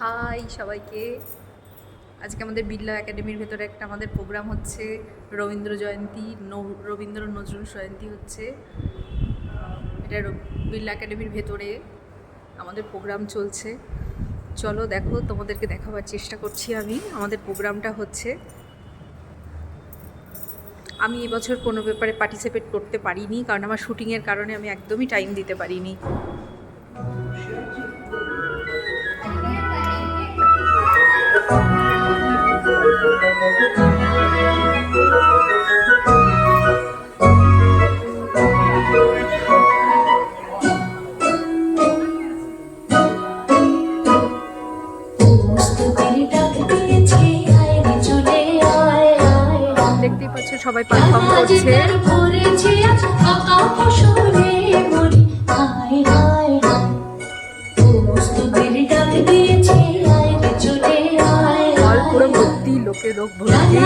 High সবাইকে। আজকে আমাদের বিড়লা একাডেমির ভেতরে একটা আমাদের প্রোগ্রাম হচ্ছে, রবীন্দ্র জয়ন্তী, রবীন্দ্র নজরুল জয়ন্তী হচ্ছে। এটা বিড়লা একাডেমির ভেতরে আমাদের প্রোগ্রাম চলছে। চলো দেখো, তোমাদেরকে দেখাবার চেষ্টা করছি আমি। আমাদের প্রোগ্রামটা হচ্ছে, আমি এবছর কোনো ব্যাপারে পার্টিসিপেট করতে পারিনি, কারণ আমার শুটিংয়ের কারণে আমি একদমই টাইম দিতে পারিনি। দেখতেই পাচ্ছ সবাই পারফর্ম করছে। পুরো ভর্তি, লোকে লোক ভর্তি।